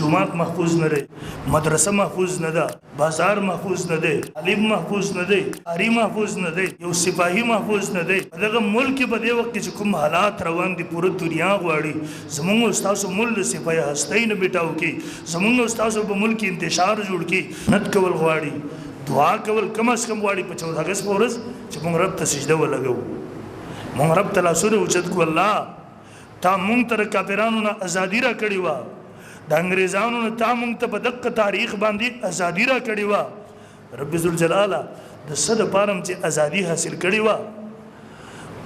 جماعت محفوظ نه دی، مدرسه محفوظ نه ده، بازار محفوظ نه دی، تعلیم محفوظ نه دی، قاری محفوظ نه دی، یو سپاهي محفوظ نه دی. دغه ملک په دې وخت کې چې کوم حالات روان دي پوره دنیا غواړي زمونږ استاسو ملک سپاهي هستۍ نه بیټاو کی، زمونږ استاسو په ملک انتشار جوړ کی، نت کول غواړي، دعا کول کم از کم غواړي په 14 اگست په ورځ چې موږ رب ته سجده ولګو، موږ رب ته لاسونه اوچت کړو، الله تا مونږ ته کافرانو نه ازادي را کړې وه، د انګریزانو نه تا مونږ ته په دقه تاریخ باندې ازادي را کړې وه. رب ذوالجلاله د څه دپاره چې ازادي حاصل کړې وه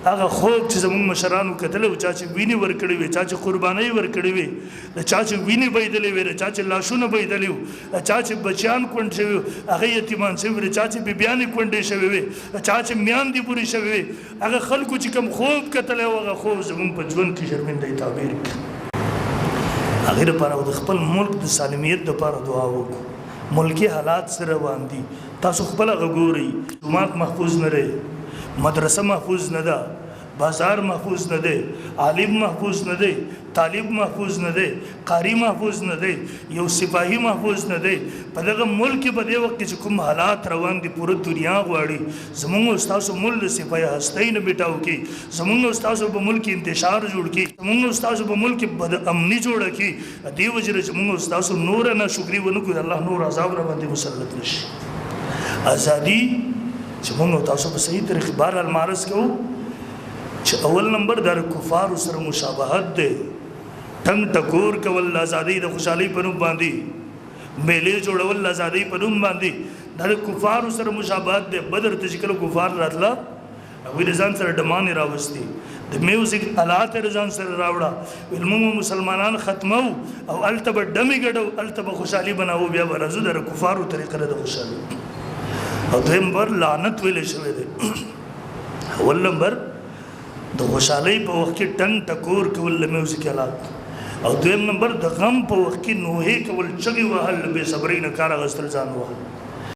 هغه خوب چې زمونږ مشرانو کتلی و، چا چې وینې ورکړې وې، چا چې قربانۍ ورکړې وې، د چا چې وینې بهېدلې وې، د چا چې لاشونه بهېدلي وو، د چا چې بچیان کونډ شوي وو هغه یتیمان شوي وو، د چا چې بیبیانې کونډې شوې وې، د چا چې میاندې پورې شوې وې، هغه خلکو چې کوم خوب کتلی و هغه خوب زمونږ په ژوند کې شرمندهی تعبیر کړي. هغې دپاره او د خپل ملک د سالمیت دپاره دعا وکړو. ملکي حالات څه روان دي تاسو خپل هغه ګورئ، جومات محفوظ نه دی، مدرسه محفوظ نه ده، بازار محفوظ نه دی، عالم محفوظ نه دی، طالب محفوظ نه دی، قاری محفوظ نه دی، یو سپاهي محفوظ نه دی. په دغه ملک په دې وخت کې چې کوم حالات روان دي پوره دنیا غواړي زمونږ استاسو ملک سپاهي هستۍ نه بیټاو کی، زمونږ استاسو په ملک انتشار جوړ کی، زمونږ استاسو په ملک بد امني جوړه کی. دې وجې چې موږ استاسو نور نه شکرې ونه کړو الله نور عذاب را باندې مسلط نشي. ازادي چې موږ تاسو په صحیح طریقې بار المعرض کوو چې اول نمبر در کفارو سره مشابهت دی، ټنګ ټکور کول ازادۍ د خوشحالۍ په نوم باندې، میلې جوړول ازادۍ په نوم باندې د کفارو سره مشابهت دی. بدر ته چې کله کفار راتله هغوی د ځان سره ډمانې راوستې، د میوزیک آلات یې ځان سره راوړه، ویل موږ مسلمانان ختمو او هلته به ډمې ګډو، هلته به خوشحالي بناوو، بیا به راځو د کفارو طریقه ده د خوشحالي. او دویم نمبر لعنت ویلې شوی دی. اول نمبر د خوشحالۍ په وخت کې ټنګ ټکور کول له میوزیک آلات، او دویم نمبر د غم په وخت کې نوحې کول، چغې وهل، بې صبرۍ نه کار اخیستل، ځان وهل.